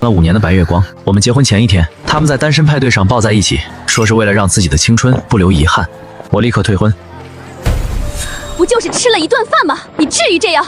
了5年的白月光，我们结婚前一天，他们在单身派对上抱在一起，说是为了让自己的青春不留遗憾。我立刻退婚。不就是吃了一顿饭吗？你至于这样？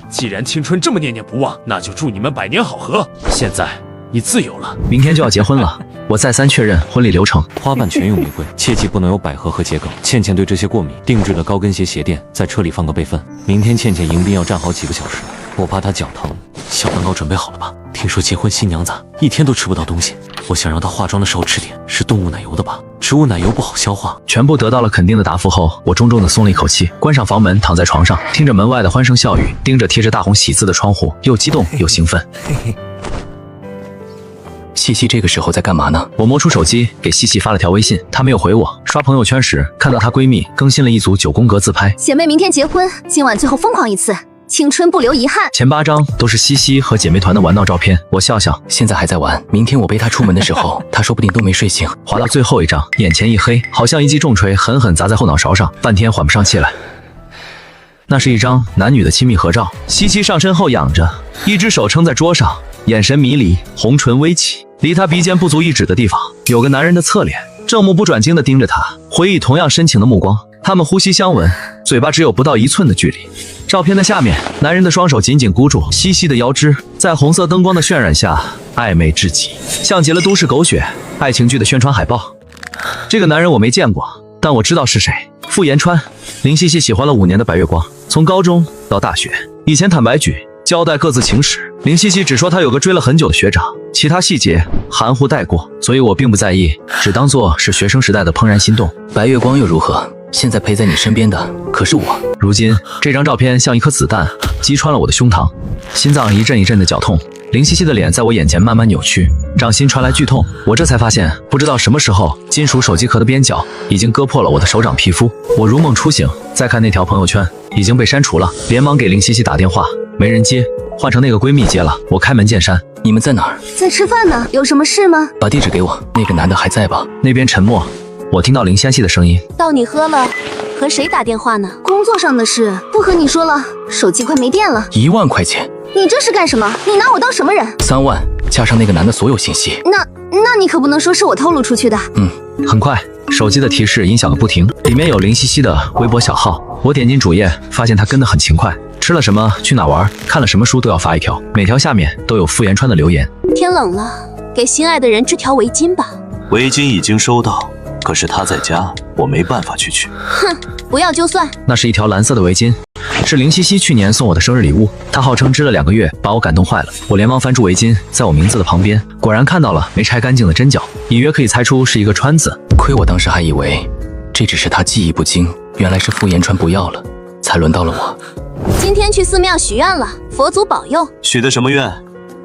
既然青春这么念念不忘，那就祝你们百年好合。现在你自由了，明天就要结婚了，我再三确认婚礼流程。花瓣全用玫瑰，切记不能有百合和桔梗。倩倩对这些过敏，定制了高跟鞋鞋垫，在车里放个备份。明天倩倩迎宾要站好几个小时，我怕她脚疼。小蛋糕准备好了吧？听说结婚新娘子一天都吃不到东西，我想让她化妆的时候吃点是动物奶油的吧？植物奶油不好消化。全部得到了肯定的答复后，我重重的松了一口气，关上房门，躺在床上，听着门外的欢声笑语，盯着贴着大红喜字的窗户，又激动又兴奋。西西这个时候在干嘛呢？我摸出手机给西西发了条微信，她没有回我。刷朋友圈时看到她闺蜜更新了一组9宫格自拍，姐妹明天结婚，今晚最后疯狂一次，青春不留遗憾。前8张都是西西和姐妹团的玩闹照片。我笑笑，现在还在玩，明天我背她出门的时候，她说不定都没睡醒。滑到最后一张，眼前一黑，好像一记重锤狠狠砸在后脑勺上，半天缓不上气来。那是一张男女的亲密合照，西西上身后仰着，一只手撑在桌上，眼神迷离，红唇微起，离他鼻尖不足1指的地方有个男人的侧脸，正目不转睛地盯着他，回忆同样深情的目光。他们呼吸相吻，嘴巴只有不到1寸的距离。照片的下面，男人的双手紧紧箍住西西的腰肢，在红色灯光的渲染下暧昧至极，像极了都市狗血爱情剧的宣传海报。这个男人我没见过，但我知道是谁，傅延川。林西西喜欢了5年的白月光，从高中到大学，以前坦白举，交代各自情史。林西西只说她有个追了很久的学长，其他细节含糊带过，所以我并不在意，只当作是学生时代的怦然心动。白月光又如何？现在陪在你身边的可是我。如今这张照片像一颗子弹击穿了我的胸膛，心脏一阵一阵的绞痛。林西西的脸在我眼前慢慢扭曲，掌心传来剧痛，我这才发现，不知道什么时候，金属手机壳的边角已经割破了我的手掌皮肤。我如梦初醒，再看那条朋友圈已经被删除了，连忙给林西西打电话，没人接，换成那个闺蜜接了。我开门见山：你们在哪儿？在吃饭呢，有什么事吗？把地址给我，那个男的还在吧？那边沉默，我听到林仙系的声音：到你喝了，和谁打电话呢？工作上的事，不和你说了，手机快没电了。1万块钱。你这是干什么？你拿我当什么人？3万加上那个男的所有信息。那你可不能说是我透露出去的。很快，手机的提示音响个不停，里面有林西西的微博小号。我点进主页，发现她跟得很勤快，吃了什么，去哪玩，看了什么书都要发一条，每条下面都有傅延川的留言。天冷了，给心爱的人织条围巾吧。围巾已经收到，可是他在家，我没办法去取。哼，不要就算。那是一条蓝色的围巾，是林西西去年送我的生日礼物，她号称织了2个月，把我感动坏了。我连忙翻出围巾，在我名字的旁边，果然看到了没拆干净的针脚，隐约可以猜出是一个川字。亏我当时还以为这只是他记忆不精，原来是傅延川不要了，才轮到了我。今天去寺庙许愿了，佛祖保佑。许的什么愿？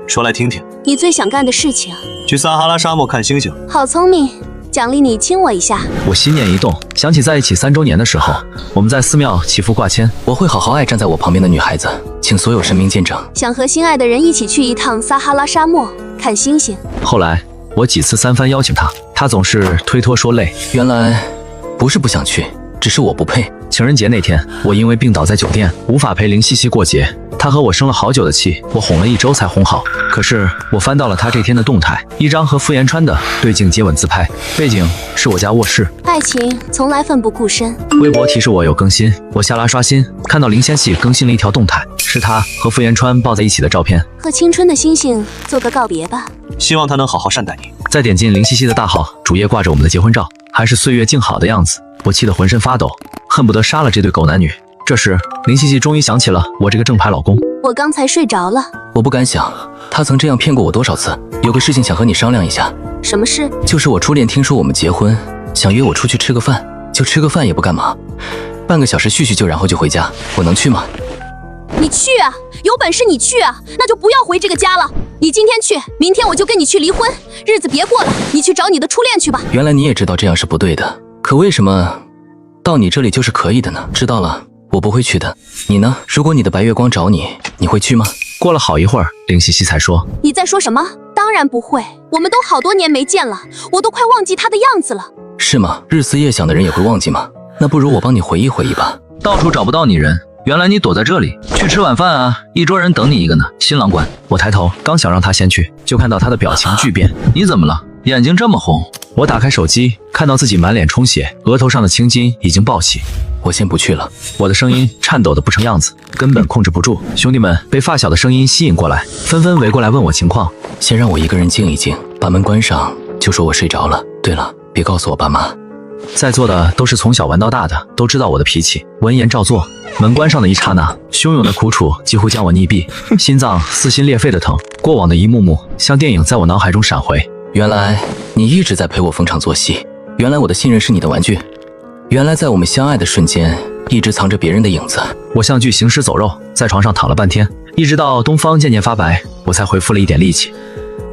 说来听听。你最想干的事情？去撒哈拉沙漠看星星。好聪明，奖励你亲我一下。我心念一动，想起在一起3周年的时候，我们在寺庙祈福挂签。我会好好爱站在我旁边的女孩子，请所有神明见证。想和心爱的人一起去一趟撒哈拉沙漠看星星。后来我几次3番邀请他，他总是推脱说累。原来不是不想去，只是我不配。情人节那天，我因为病倒在酒店，无法陪林西西过节。他和我生了好久的气，我哄了1周才哄好。可是我翻到了他这天的动态，一张和傅延川的对镜接吻自拍，背景是我家卧室。爱情从来奋不顾身。微博提示我有更新，我下拉刷新，看到林仙系更新了一条动态，是他和傅延川抱在一起的照片。和青春的星星做个告别吧。希望他能好好善待你。再点进林西西的大号，主页挂着我们的结婚照，还是岁月静好的样子。我气得浑身发抖，恨不得杀了这对狗男女。这时林西西终于想起了我这个正牌老公。我刚才睡着了。我不敢想，他曾这样骗过我多少次。有个事情想和你商量一下。什么事？就是我初恋听说我们结婚，想约我出去吃个饭，就吃个饭也不干嘛，半个小时叙叙旧然后就回家，我能去吗？你去啊，有本事你去啊，那就不要回这个家了。你今天去，明天我就跟你去离婚，日子别过了，你去找你的初恋去吧。原来你也知道这样是不对的，可为什么到你这里就是可以的呢？知道了，我不会去的。你呢？如果你的白月光找你，你会去吗？过了好一会儿，林西西才说：你在说什么？当然不会，我们都好多年没见了，我都快忘记他的样子了。是吗？日思夜想的人也会忘记吗？那不如我帮你回忆回忆吧。到处找不到你人，原来你躲在这里，去吃晚饭啊！一桌人等你一个呢。新郎官，我抬头刚想让他先去，就看到他的表情巨变。你怎么了？眼睛这么红？我打开手机，看到自己满脸充血，额头上的青筋已经暴起。我先不去了。我的声音颤抖得不成样子，根本控制不住。兄弟们被发小的声音吸引过来，纷纷围过来问我情况。先让我一个人静一静，把门关上，就说我睡着了。对了，别告诉我爸妈。在座的都是从小玩到大的，都知道我的脾气。闻言照做。门关上的一刹那，汹涌的苦楚几乎将我溺毙，心脏撕心裂肺的疼。过往的一幕幕像电影在我脑海中闪回。原来你一直在陪我逢场作戏，原来我的信任是你的玩具，原来在我们相爱的瞬间，一直藏着别人的影子。我像具行尸走肉，在床上躺了半天，一直到东方渐渐发白，我才恢复了一点力气。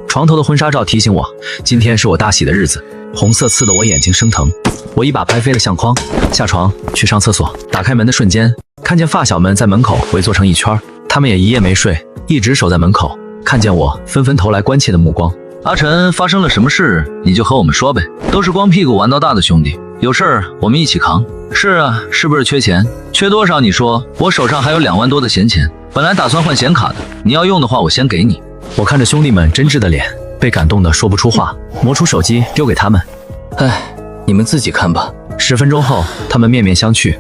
床头的婚纱照提醒我，今天是我大喜的日子。红色刺得我眼睛生疼，我一把拍飞了相框，下床去上厕所。打开门的瞬间，看见发小们在门口围坐成一圈，他们也一夜没睡，一直守在门口。看见我，纷纷投来关切的目光。阿晨，发生了什么事你就和我们说呗，都是光屁股玩到大的兄弟，有事儿我们一起扛。是啊，是不是缺钱？缺多少你说，我手上还有2万多的闲钱，本来打算换显卡的，你要用的话我先给你。我看着兄弟们真挚的脸，被感动得说不出话，挪出手机丢给他们。哎，你们自己看吧。10分钟后，他们面面相觑。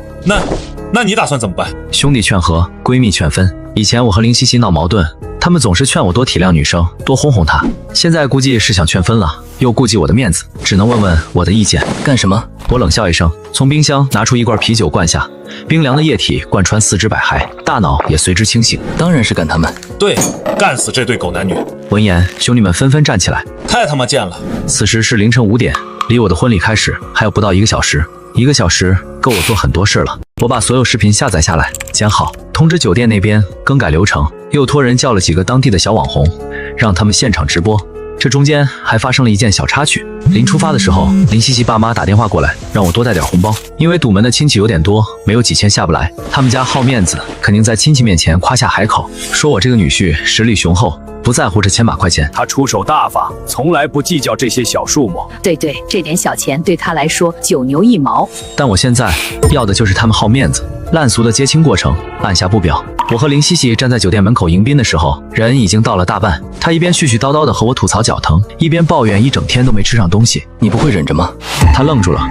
那你打算怎么办？兄弟劝和，闺蜜劝分。以前我和林西西闹矛盾，他们总是劝我多体谅女生，多哄哄她。现在估计是想劝分了，又顾及我的面子，只能问问我的意见。干什么？我冷笑一声，从冰箱拿出一罐啤酒灌下，冰凉的液体贯穿四肢百骸，大脑也随之清醒。当然是干他们。对，干死这对狗男女。闻言，兄弟们纷纷站起来。太他妈贱了！此时是凌晨5点，离我的婚礼开始还有不到1个小时。1个小时够我做很多事了。我把所有视频下载下来，剪好，通知酒店那边更改流程，又托人叫了几个当地的小网红，让他们现场直播。这中间还发生了一件小插曲。临出发的时候，林西西爸妈打电话过来，让我多带点红包，因为堵门的亲戚有点多，没有几千下不来。他们家好面子，肯定在亲戚面前夸下海口，说我这个女婿实力雄厚，不在乎这千把块钱。他出手大方，从来不计较这些小数目。对，这点小钱对他来说9牛1毛。但我现在要的就是他们好面子。烂俗的接亲过程按下不表。我和林西西站在酒店门口迎宾的时候，人已经到了大半。他一边絮絮叨叨的和我吐槽脚疼，一边抱怨一整天都没吃上东西。你不会忍着吗？他愣住了，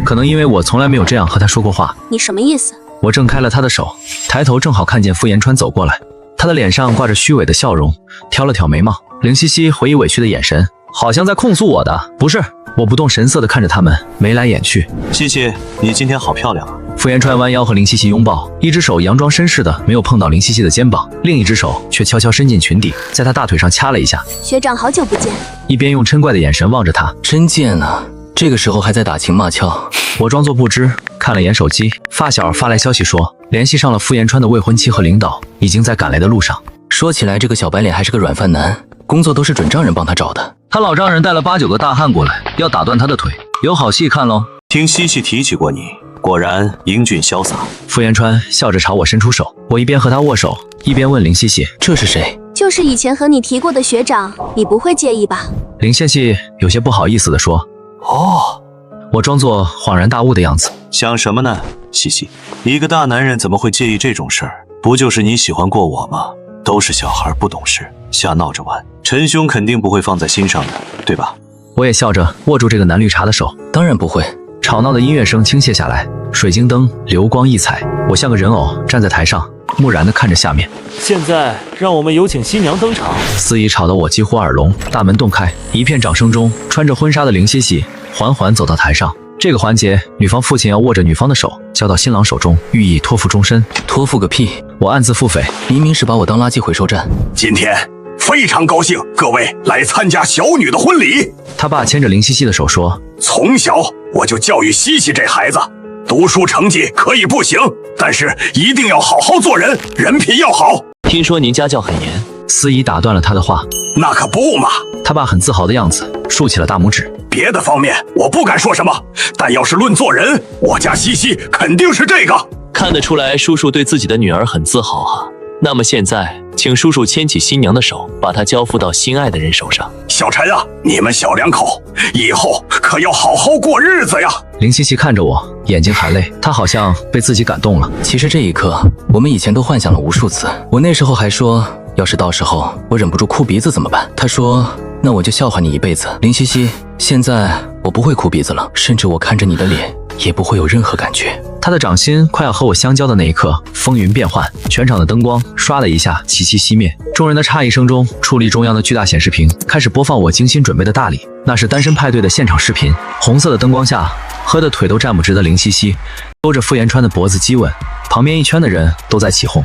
可能因为我从来没有这样和他说过话。你什么意思？我挣开了他的手，抬头正好看见傅延川走过来，他的脸上挂着虚伪的笑容，挑了挑眉毛。林西西回忆委屈的眼神，好像在控诉我的。不是，我不动神色的看着他们，眉来眼去。西西，你今天好漂亮啊！傅延川弯腰和林西西拥抱，一只手佯装绅士的没有碰到林西西的肩膀，另一只手却悄悄伸进裙底，在她大腿上掐了一下。学长，好久不见。一边用嗔怪的眼神望着他，真贱啊！这个时候还在打情骂俏。我装作不知，看了眼手机，发小发来消息说，联系上了傅延川的未婚妻和领导，已经在赶来的路上。说起来，这个小白脸还是个软饭男，工作都是准丈人帮他找的。他老丈人带了8、9个大汉过来，要打断他的腿，有好戏看喽。听西西提起过你，果然英俊潇洒。傅延川笑着朝我伸出手，我一边和他握手，一边问林西西，这是谁？就是以前和你提过的学长，你不会介意吧？林西西有些不好意思地说，哦。我装作恍然大悟的样子，想什么呢，西西？一个大男人怎么会介意这种事儿？不就是你喜欢过我吗？都是小孩不懂事，瞎闹着玩。陈兄肯定不会放在心上的，对吧？我也笑着握住这个蓝绿茶的手。当然不会。吵闹的音乐声倾泻下来，水晶灯流光溢彩，我像个人偶站在台上，木然地看着下面。现在让我们有请新娘登场。司仪吵得我几乎耳聋，大门洞开，一片掌声中，穿着婚纱的林西西缓缓走到台上。这个环节，女方父亲要握着女方的手交到新郎手中，寓意托付终身。托付个屁！我暗自腹诽，明明是把我当垃圾回收站。今天非常高兴，各位来参加小女的婚礼。他爸牵着林西西的手说，从小我就教育西西这孩子，读书成绩可以不行，但是一定要好好做人，人品要好。听说您家教很严。司仪打断了他的话，那可不嘛。他爸很自豪的样子，竖起了大拇指。别的方面我不敢说什么，但要是论做人，我家西西肯定是这个。看得出来叔叔对自己的女儿很自豪啊。那么现在请叔叔牵起新娘的手，把她交付到心爱的人手上。小陈啊，你们小两口以后可要好好过日子呀！林西西看着我，眼睛含泪，她好像被自己感动了。其实这一刻，我们以前都幻想了无数次。我那时候还说，要是到时候我忍不住哭鼻子怎么办？他说，那我就笑话你一辈子。林西西，现在我不会哭鼻子了，甚至我看着你的脸也不会有任何感觉。他的掌心快要和我相交的那一刻，风云变幻，全场的灯光唰的一下齐齐熄灭。众人的诧异声中，矗立中央的巨大显示屏开始播放我精心准备的大礼。那是单身派对的现场视频。红色的灯光下，喝得腿都站不直的林西西勾着傅延川的脖子激吻，旁边一圈的人都在起哄。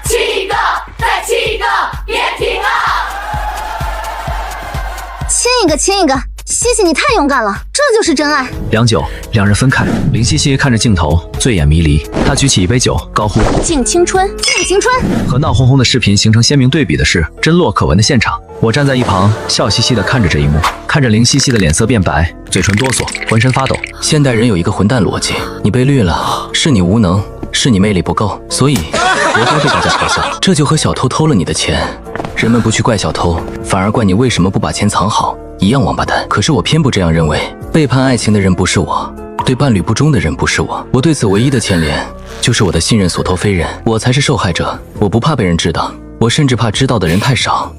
7个，再7个，别停啊！亲一个，亲一个。西西，你太勇敢了，这就是真爱。良久，两人分开。林西西看着镜头，醉眼迷离。她举起一杯酒，高呼：“敬青春，敬青春！”和闹哄哄的视频形成鲜明对比的是，真落可闻的现场。我站在一旁，笑嘻嘻地看着这一幕，看着林西西的脸色变白，嘴唇哆嗦，浑身发抖。现代人有一个混蛋逻辑：你被绿了，是你无能，是你魅力不够，所以活该被大家嘲笑。这就和小偷偷了你的钱，人们不去怪小偷，反而怪你为什么不把钱藏好。一样王八蛋，可是我偏不这样认为。背叛爱情的人不是我，对伴侣不忠的人不是我，我对此唯一的牵连就是我的信任所托非人，我才是受害者。我不怕被人知道，我甚至怕知道的人太少。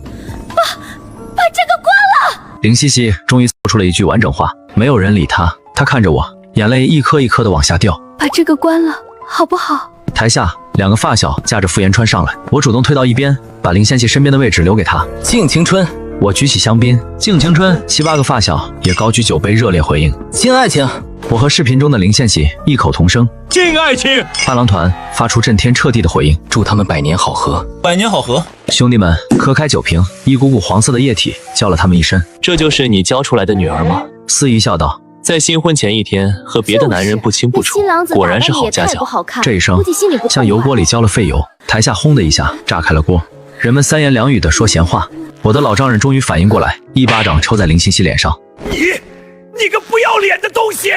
把这个关了！林西西终于说出了一句完整话，没有人理他，他看着我，眼泪一颗一颗的往下掉。把这个关了，好不好？台下两个发小架着傅延川上来，我主动退到一边，把林仙西身边的位置留给他。敬青春。我举起香槟，敬青春，7、8个发小也高举酒杯，热烈回应。敬爱情。我和视频中的林献喜异口同声，敬爱情。伴郎团发出震天彻地的回应，祝他们百年好合，百年好合。兄弟们磕开酒瓶，一股股黄色的液体浇了他们一身。这就是你教出来的女儿吗？司仪笑道，在新婚前一天和别的男人不清不楚，果然是好家教。这一声像油锅里浇了废油，台下轰的一下炸开了锅，人们三言两语的说闲话。我的老丈人终于反应过来，一巴掌抽在林欣熙脸上。你个不要脸的东西！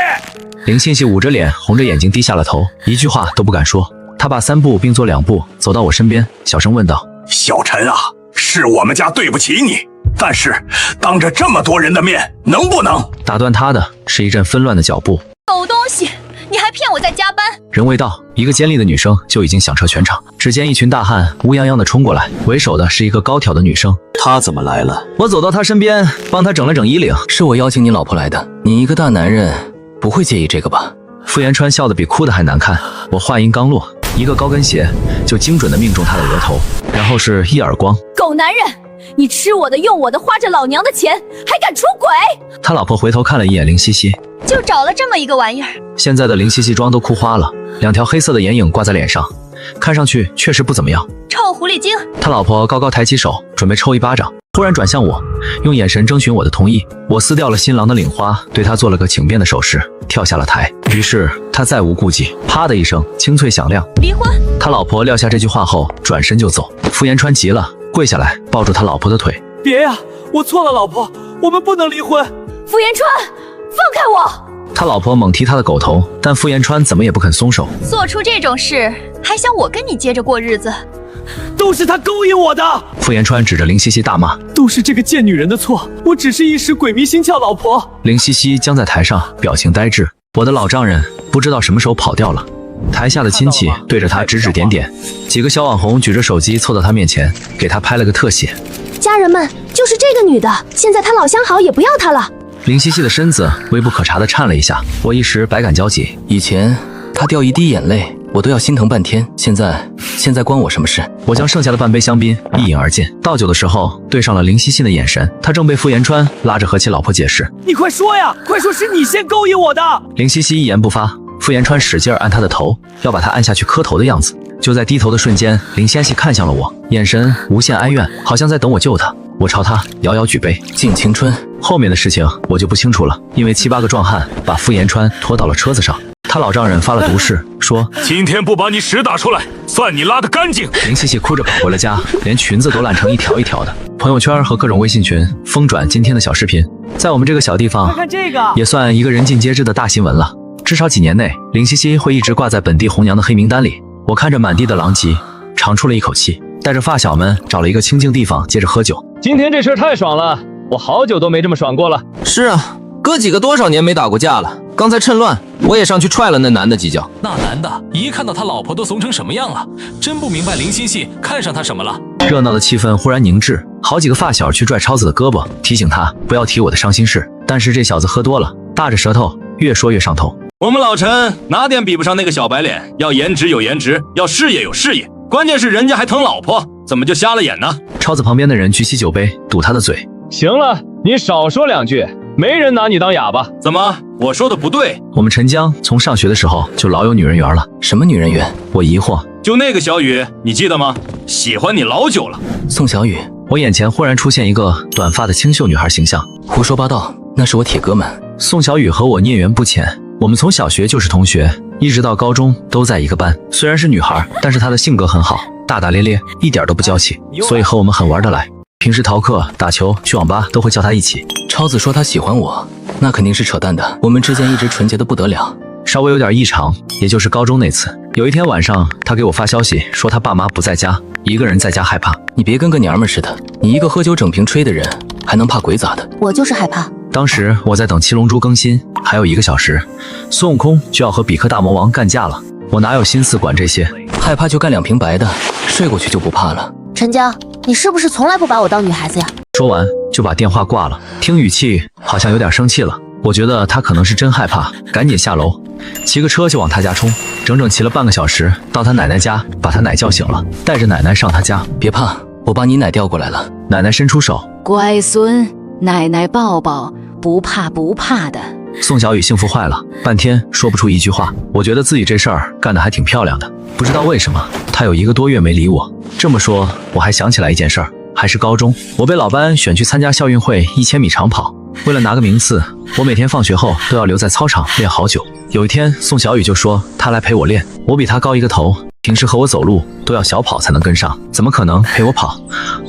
林欣熙捂着脸，红着眼睛低下了头，一句话都不敢说。他把3步并作2步走到我身边，小声问道：“小陈啊，是我们家对不起你，但是当着这么多人的面，能不能？”打断他的是一阵纷乱的脚步。狗东西，你还骗我在加班！人未到，一个尖利的女声就已经响彻全场。只见一群大汉乌泱泱的冲过来，为首的是一个高挑的女生。她怎么来了？我走到她身边，帮她整了整衣领。是我邀请你老婆来的，你一个大男人不会介意这个吧？傅延川笑得比哭得还难看。我话音刚落，一个高跟鞋就精准地命中他的额头，然后是一耳光。狗男人，你吃我的用我的，花着老娘的钱，还敢出轨！他老婆回头看了一眼林西西，就找了这么一个玩意儿。现在的林西西妆都哭花了，2条黑色的眼影挂在脸上，看上去确实不怎么样。臭狐狸精！他老婆高高抬起手，准备抽一巴掌，突然转向我，用眼神征询我的同意。我撕掉了新郎的领花，对他做了个请便的手势，跳下了台。于是他再无顾忌，啪的一声，清脆响亮，离婚。他老婆撂下这句话后，转身就走。傅延川急了，跪下来抱住他老婆的腿。别呀，我错了，老婆，我们不能离婚。傅延川，放开我！他老婆猛踢他的狗头，但傅延川怎么也不肯松手。做出这种事，还想我跟你接着过日子？都是他勾引我的！傅延川指着林西西大骂，都是这个贱女人的错，我只是一时鬼迷心窍，老婆。林西西僵在台上，表情呆滞。我的老丈人不知道什么时候跑掉了，台下的亲戚对着他指指点点，几个小网红举着手机凑到他面前，给他拍了个特写。家人们，就是这个女的，现在她老相好也不要她了。林西西的身子微不可察地颤了一下，我一时百感交集。以前她掉一滴眼泪，我都要心疼半天，现在关我什么事？我将剩下的半杯香槟一饮而尽。倒酒的时候，对上了林西西的眼神，他正被傅延川拉着和其老婆解释。你快说呀，快说是你先勾引我的！林西西一言不发，傅延川使劲按他的头，要把他按下去磕头的样子。就在低头的瞬间，林仙喜看向了我，眼神无限哀怨，好像在等我救他。我朝他遥遥举杯，敬青春。后面的事情我就不清楚了，因为7、8个壮汉把傅延川拖到了车子上。他老丈人发了毒誓，说今天不把你屎打出来，算你拉得干净。林西西哭着跑回了家，连裙子都烂成一条一条的。朋友圈和各种微信群疯转今天的小视频，在我们这个小地方，看这个也算一个人尽皆知的大新闻了。至少几年内，林西西会一直挂在本地红娘的黑名单里。我看着满地的狼藉，长出了一口气。带着发小们找了一个清静地方，接着喝酒。今天这事儿太爽了，我好久都没这么爽过了。是啊，哥几个多少年没打过架了，刚才趁乱我也上去踹了那男的几脚。那男的一看到他老婆都怂成什么样了，真不明白林欣欣看上他什么了。热闹的气氛忽然凝滞，好几个发小去拽超子的胳膊，提醒他不要提我的伤心事。但是这小子喝多了，大着舌头，越说越上头。我们老陈哪点比不上那个小白脸？要颜值有颜值，要事业有事业，关键是人家还疼老婆，怎么就瞎了眼呢？超子旁边的人举起酒杯堵他的嘴。行了，你少说两句，没人拿你当哑巴。怎么？我说的不对？我们陈江从上学的时候就老有女人缘了。什么女人缘？我疑惑。就那个小雨，你记得吗？喜欢你老久了。宋小雨。我眼前忽然出现一个短发的清秀女孩形象。胡说八道，那是我铁哥们。宋小雨和我孽缘不浅，我们从小学就是同学，一直到高中都在一个班。虽然是女孩，但是她的性格很好，大大咧咧，一点都不娇气，所以和我们很玩得来。平时逃课、打球、去网吧都会叫她一起。超子说他喜欢我，那肯定是扯淡的。我们之间一直纯洁的不得了。稍微有点异常，也就是高中那次。有一天晚上，他给我发消息说他爸妈不在家，一个人在家害怕。你别跟个娘们似的，你一个喝酒整瓶吹的人，还能怕鬼咋的？我就是害怕。当时我在等七龙珠更新，还有1个小时，孙悟空就要和比克大魔王干架了，我哪有心思管这些？害怕就干2瓶白的，睡过去就不怕了。陈江，你是不是从来不把我当女孩子呀？说完就把电话挂了，听语气好像有点生气了。我觉得他可能是真害怕，赶紧下楼，骑个车就往他家冲，整整骑了半个小时，到他奶奶家，把他奶叫醒了，带着奶奶上他家。别怕，我把你奶调过来了。奶奶伸出手，乖孙，奶奶抱抱，不怕不怕的。宋小雨幸福坏了，半天说不出一句话。我觉得自己这事儿干得还挺漂亮的，不知道为什么他有1个多月没理我。这么说，我还想起来一件事儿，还是高中，我被老班选去参加校运会1000米长跑。为了拿个名次，我每天放学后都要留在操场练好久。有一天，宋小雨就说他来陪我练，我比他高1个头，平时和我走路都要小跑才能跟上，怎么可能陪我跑？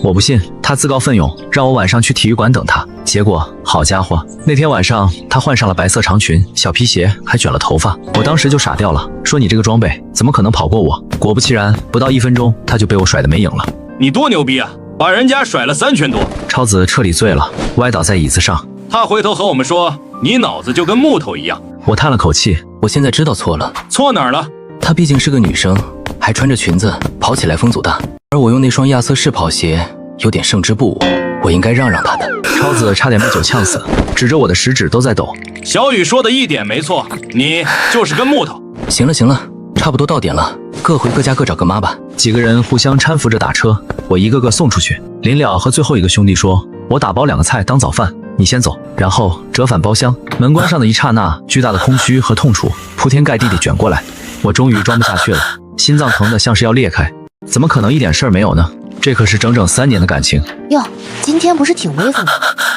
我不信，他自告奋勇让我晚上去体育馆等他。结果好家伙，那天晚上他换上了白色长裙、小皮鞋，还卷了头发。我当时就傻掉了，说你这个装备怎么可能跑过我？果不其然，不到1分钟他就被我甩得没影了。你多牛逼啊，把人家甩了3圈多。超子彻底醉了，歪倒在椅子上。他回头和我们说，你脑子就跟木头一样。我叹了口气，我现在知道错了。错哪儿了？她毕竟是个女生，还穿着裙子，跑起来风阻大，而我用那双亚瑟士跑鞋有点胜之不武，我应该让她的。超子差点被酒呛死，指着我的食指都在抖。小雨说的一点没错，你就是根木头。行了行了，差不多到点了，各回各家各找个妈吧。几个人互相搀扶着打车，我一个个送出去。临了和最后一个兄弟说，我打包2个菜当早饭，你先走。然后折返包厢，门关上的一刹那，巨大的空虚和痛楚铺天盖地地卷过来，我终于装不下去了，心脏疼得像是要裂开。怎么可能一点事儿没有呢？这可是整整3年的感情哟，今天不是挺威风的？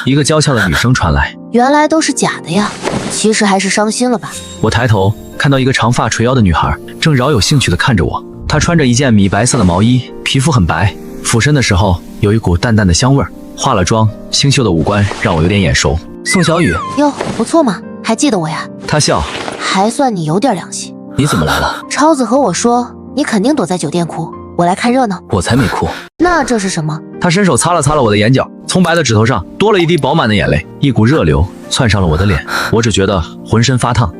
一个娇俏的女声传来，原来都是假的呀，其实还是伤心了吧？我抬头看到一个长发垂腰的女孩正饶有兴趣地看着我，她穿着一件米白色的毛衣，皮肤很白，俯身的时候有一股淡淡的香味儿，化了妆，清秀的五官让我有点眼熟。宋小雨，哟，不错嘛，还记得我呀？她笑，还算你有点良心。你怎么来了？超子和我说你肯定躲在酒店哭，我来看热闹。我才没哭。那这是什么？他伸手擦了擦了我的眼角，从白的指头上多了一滴饱满的眼泪，一股热流窜上了我的脸，我只觉得浑身发烫。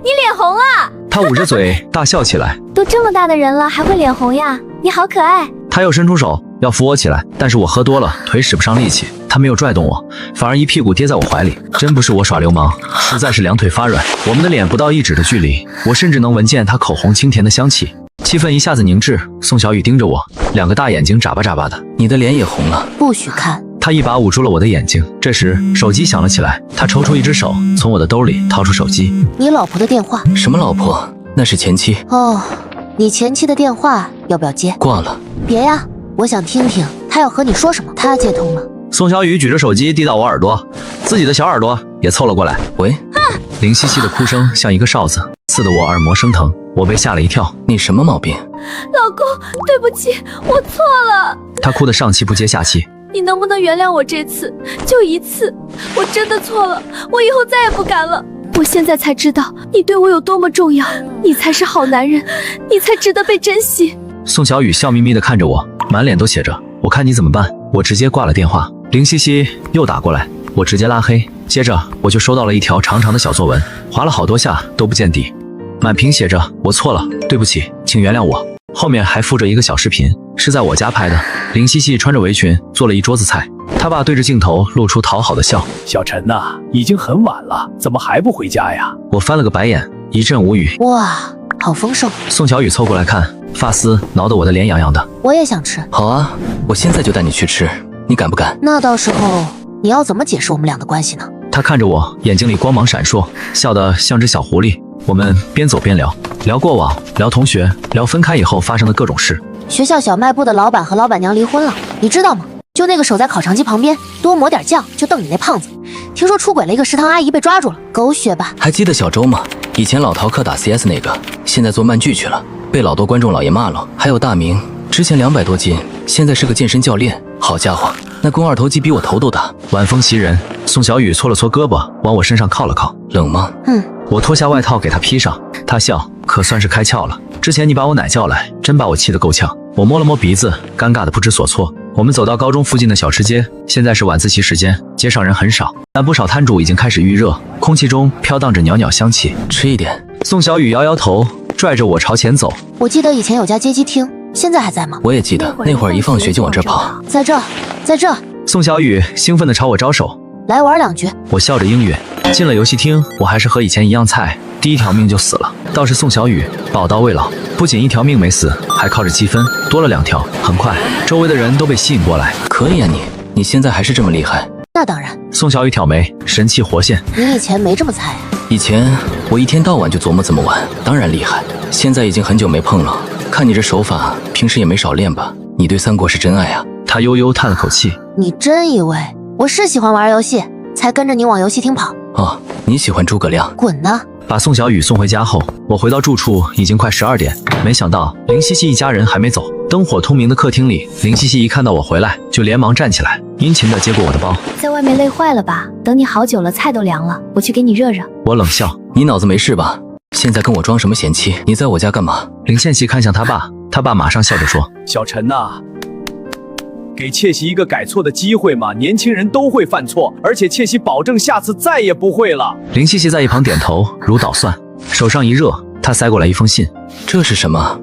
你脸红了！他捂着嘴大笑起来。都这么大的人了，还会脸红呀？你好可爱。他又伸出手要扶我起来，但是我喝多了，腿使不上力气，他没有拽动我，反而一屁股跌在我怀里。真不是我耍流氓，实在是两腿发软。我们的脸不到1指的距离，我甚至能闻见他口红清甜的香气。气氛一下子凝滞，宋小雨盯着我，2个大眼睛眨巴眨巴的。你的脸也红了，不许看。他一把捂住了我的眼睛。这时手机响了起来，他抽出一只手，从我的兜里掏出手机。你老婆的电话。什么老婆？那是前妻。哦，你前妻的电话要不要接？挂了。别呀，我想听听他要和你说什么。他接通了。宋小雨举着手机递到我耳朵，自己的小耳朵也凑了过来。喂，灵兮兮的哭声像一个哨子，刺得我耳膜生疼。我被吓了一跳。你什么毛病？老公，对不起，我错了。他哭得上气不接下气。你能不能原谅我这次？就一次，我真的错了，我以后再也不敢了。我现在才知道你对我有多么重要，你才是好男人，你才值得被珍惜。宋小雨笑眯眯地看着我，满脸都写着我看你怎么办。我直接挂了电话。林西西又打过来，我直接拉黑。接着我就收到了一条长长的小作文，划了好多下都不见底，满屏写着我错了，对不起，请原谅我。后面还附着一个小视频，是在我家拍的。林西西穿着围裙做了一桌子菜，他爸对着镜头露出讨好的笑。小陈呐，已经很晚了，怎么还不回家呀？我翻了个白眼，一阵无语。哇，好丰盛。宋小雨凑过来看，发丝挠得我的脸痒痒的。我也想吃。好啊，我现在就带你去吃，你敢不敢？那到时候你要怎么解释我们俩的关系呢？他看着我，眼睛里光芒闪烁，笑得像只小狐狸。我们边走边聊，聊过往，聊同学，聊分开以后发生的各种事。学校小卖部的老板和老板娘离婚了，你知道吗？就那个守在烤肠机旁边，多抹点酱就瞪你那胖子，听说出轨了一个食堂阿姨被抓住了，狗血吧？还记得小周吗？以前老逃课打 CS 那个，现在做漫剧去了，被老多观众老爷骂了。还有大明，之前200多斤，现在是个健身教练。好家伙，那肱二头肌比我头都大。晚风袭人，宋小雨搓了搓胳膊，往我身上靠了靠。冷吗？我脱下外套给他披上，他笑，可算是开窍了。之前你把我奶叫来，真把我气得够呛。我摸了摸鼻子，尴尬的不知所措。我们走到高中附近的小吃街，现在是晚自习时间，街上人很少，但不少摊主已经开始预热，空气中飘荡着袅袅香气。吃一点。宋小雨摇摇头，拽着我朝前走。我记得以前有家街机厅，现在还在吗？我也记得，那会儿一放学就往这跑。在这，在这。宋小雨兴奋地朝我招手，来玩2局。我笑着应允。进了游戏厅，我还是和以前一样菜，第一条命就死了。倒是宋小雨宝刀未老，不仅一条命没死，还靠着积分多了2条。很快，周围的人都被吸引过来。可以啊你现在还是这么厉害？那当然。宋小雨挑眉，神气活现。你以前没这么菜啊？以前我一天到晚就琢磨怎么玩，当然厉害。现在已经很久没碰了，看你这手法，平时也没少练吧？你对三国是真爱啊？他悠悠叹了口气。你真以为我是喜欢玩游戏，才跟着你往游戏厅跑？哦，你喜欢诸葛亮？滚呢！把宋小雨送回家后，我回到住处已经快12点，没想到林西西一家人还没走。灯火通明的客厅里，林西西一看到我回来，就连忙站起来，殷勤地接过我的包。在外面累坏了吧？等你好久了，菜都凉了，我去给你热热。我冷笑，你脑子没事吧？现在跟我装什么贤妻？你在我家干嘛？林献熙看向他爸，他爸马上笑着说：小陈呐，给妾媳一个改错的机会嘛，年轻人都会犯错，而且妾媳保证下次再也不会了。林西西在一旁点头如捣蒜，手上一热，他塞过来一封信。这是什么？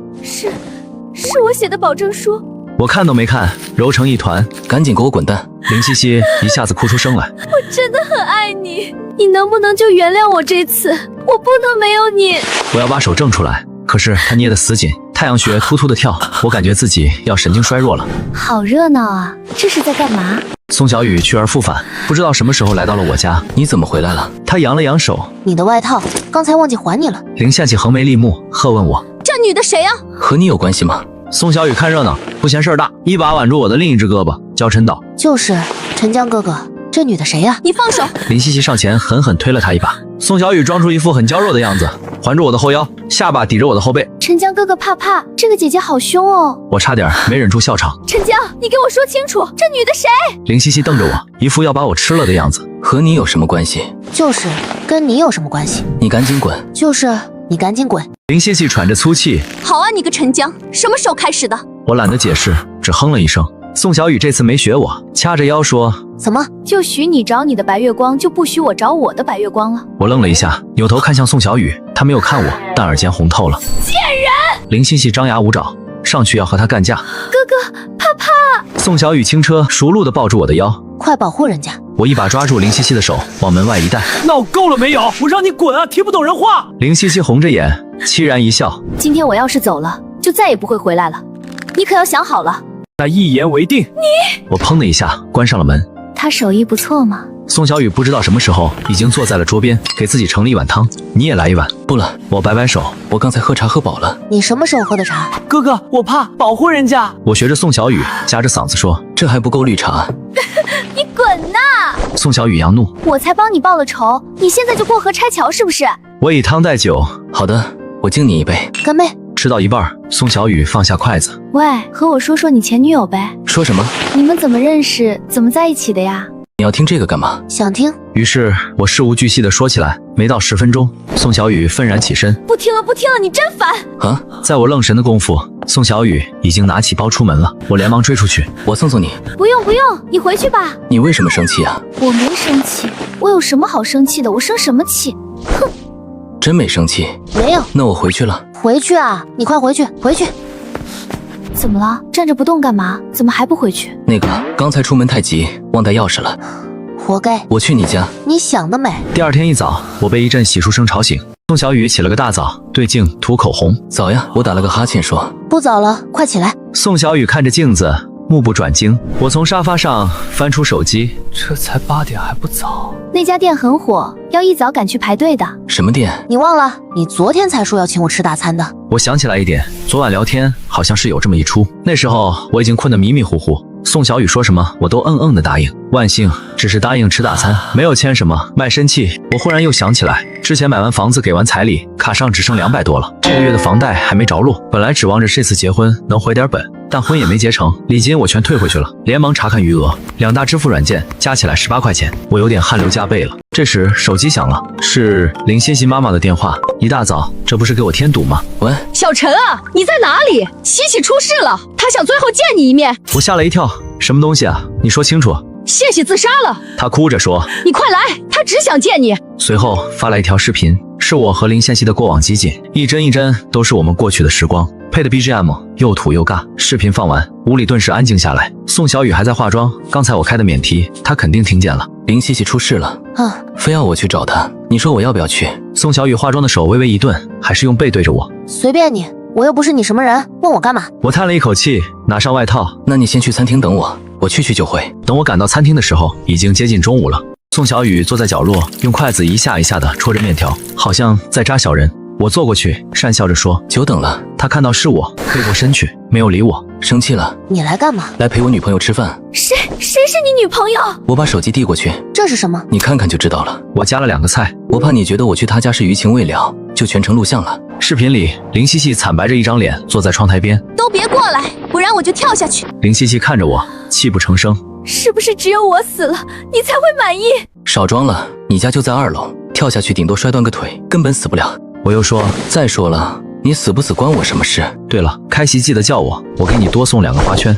是我写的保证书。我看都没看，揉成一团。赶紧给我滚蛋！林西西一下子哭出声来。我真的很爱你，你能不能就原谅我这次？我不能没有你。我要把手挣出来，可是他捏得死紧，太阳穴突突的跳，我感觉自己要神经衰弱了。好热闹啊，这是在干嘛？宋小雨去而复返，不知道什么时候来到了我家。你怎么回来了？他扬了扬手。你的外套刚才忘记还你了。林献熙横眉立目，喝问我：这女的谁啊？和你有关系吗？宋小雨看热闹，不嫌事儿大，一把挽住我的另一只胳膊，娇嗔道：就是陈江哥哥，这女的谁呀？你放手！林西西上前狠狠推了他一把。宋小雨装出一副很娇弱的样子，环住我的后腰，下巴抵着我的后背。陈江哥哥怕，这个姐姐好凶哦！我差点没忍住笑场。陈江，你给我说清楚，这女的谁？林西西瞪着我，一副要把我吃了的样子。和你有什么关系？就是跟你有什么关系？你赶紧滚！就是你赶紧滚！林西西喘着粗气。好啊，你个陈江，什么时候开始的？我懒得解释，只哼了一声。宋小雨这次没学我，掐着腰说：怎么？就许你找你的白月光，就不许我找我的白月光了？我愣了一下，扭头看向宋小雨，他没有看我，但耳尖红透了。贱人！林西西张牙舞爪，上去要和他干架。哥哥，怕！宋小雨轻车熟路地抱住我的腰，快保护人家！我一把抓住林西西的手，往门外一带。闹够了没有？我让你滚啊！听不懂人话。林西西红着眼，凄然一笑。今天我要是走了，就再也不会回来了，你可要想好了。那一言为定。我砰的一下关上了门。他手艺不错嘛。宋小雨不知道什么时候已经坐在了桌边，给自己盛了一碗汤。你也来一碗。不了，我摆摆手，我刚才喝茶喝饱了。你什么时候喝的茶？哥哥，我怕，保护人家。我学着宋小雨夹着嗓子说：这还不够绿茶？你滚呐！宋小雨扬怒，我才帮你报了仇，你现在就过河拆桥是不是？我以汤代酒。好的，我敬你一杯。干杯！吃到一半，宋小雨放下筷子。喂，和我说说你前女友呗。说什么？你们怎么认识，怎么在一起的呀？你要听这个干嘛？想听。于是我事无巨细地说起来。没到10分钟，宋小雨愤然起身，不听了，不听了，你真烦！啊！在我愣神的功夫，宋小雨已经拿起包出门了。我连忙追出去，我送送你。不用不用，你回去吧。你为什么生气啊？我没生气，我有什么好生气的？我生什么气？哼！真没生气？没有。那我回去了。回去啊！你快回去，回去。怎么了？站着不动干嘛？怎么还不回去？那个，刚才出门太急，忘带钥匙了。活该！我去你家。你想得美！第二天一早，我被一阵洗漱声吵醒。宋小雨起了个大早，对镜涂口红。早呀，我打了个哈欠说。不早了，快起来。宋小雨看着镜子，目不转睛。我从沙发上翻出手机，这才8点还不早。那家店很火，要一早赶去排队的。什么店？你忘了？你昨天才说要请我吃大餐的。我想起来一点，昨晚聊天好像是有这么一出。那时候我已经困得迷迷糊糊。宋小雨说什么我都的答应，万幸只是答应吃大餐，没有签什么卖身契。我忽然又想起来，之前买完房子给完彩礼，卡上只剩200多了，这个月的房贷还没着落。本来指望着这次结婚能回点本，但婚也没结成，礼金我全退回去了。连忙查看余额，2大支付软件加起来18块钱，我有点汗流浃背了。这时手机响了，是林欣欣妈妈的电话。一大早，这不是给我添堵吗？喂，小陈啊，你在哪里？西西出事了，他想最后见你一面。我吓了一跳，什么东西啊？你说清楚。谢谢自杀了，他哭着说。你快来，他只想见你。随后发来一条视频，是我和林宪熙的过往集锦，一帧一帧都是我们过去的时光，配的 BGM 又土又尬。视频放完，屋里顿时安静下来。宋小雨还在化妆，刚才我开的免提，她肯定听见了。林茜茜出事了，非要我去找她，你说我要不要去？宋小雨化妆的手微微一顿，还是用背对着我。随便你，我又不是你什么人，问我干嘛？我叹了一口气，拿上外套。那你先去餐厅等我，我去就回。等我赶到餐厅的时候，已经接近中午了。宋小雨坐在角落，用筷子一下一下地戳着面条，好像在扎小人。我坐过去，讪笑着说：“久等了。”他看到是我，背过身去，没有理我。生气了？你来干嘛？来陪我女朋友吃饭。谁是你女朋友？我把手机递过去。这是什么？你看看就知道了。我加了2个菜，我怕你觉得我去他家是余情未了，就全程录像了。视频里，林茜茜惨白着一张脸坐在窗台边。都别过来，不然我就跳下去。林茜茜看着我，泣不成声。是不是只有我死了，你才会满意？少装了，你家就在2楼，跳下去顶多摔断个腿，根本死不了。我又说，再说了，你死不死关我什么事？对了，开席记得叫我，我给你多送2个花圈。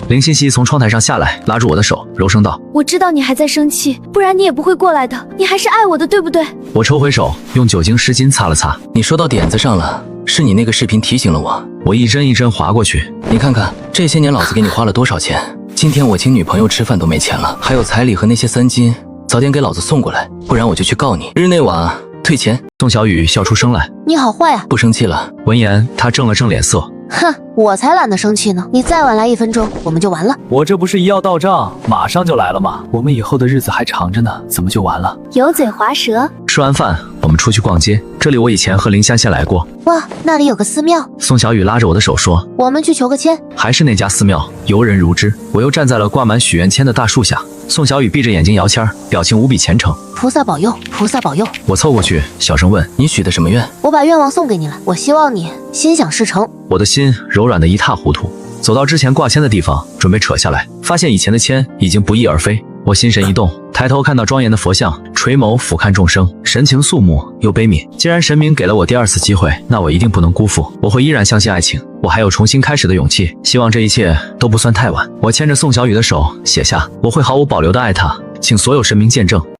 林茜茜从窗台上下来，拉住我的手，柔声道：“我知道你还在生气，不然你也不会过来的。你还是爱我的，对不对？”我抽回手，用酒精湿巾擦了擦。你说到点子上了，是你那个视频提醒了我。我一帧一帧划过去，你看看这些年老子给你花了多少钱。今天我请女朋友吃饭都没钱了，还有彩礼和那些3金，早点给老子送过来，不然我就去告你，日内瓦退钱。宋小雨笑出声来：“你好坏啊！”不生气了。闻言，他正了正脸色。哼，我才懒得生气呢！你再晚来1分钟，我们就完了。我这不是一要到账，马上就来了吗？我们以后的日子还长着呢，怎么就完了？油嘴滑舌。吃完饭，我们出去逛街。这里我以前和林香仙来过。哇，那里有个寺庙。宋小雨拉着我的手说：“我们去求个签。”还是那家寺庙，游人如织。我又站在了挂满许愿签的大树下。宋小雨闭着眼睛摇签，表情无比虔诚。菩萨保佑，菩萨保佑！我凑过去，小声问：“你许的什么愿？”我把愿望送给你了，我希望你心想事成。我的心柔软的一塌糊涂，走到之前挂签的地方，准备扯下来，发现以前的签已经不翼而飞。我心神一动，抬头看到庄严的佛像，垂眸俯瞰众生，神情肃穆又悲悯。既然神明给了我第2次机会，那我一定不能辜负，我会依然相信爱情，我还有重新开始的勇气。希望这一切都不算太晚。我牵着宋小雨的手写下：“我会毫无保留的爱她，请所有神明见证。”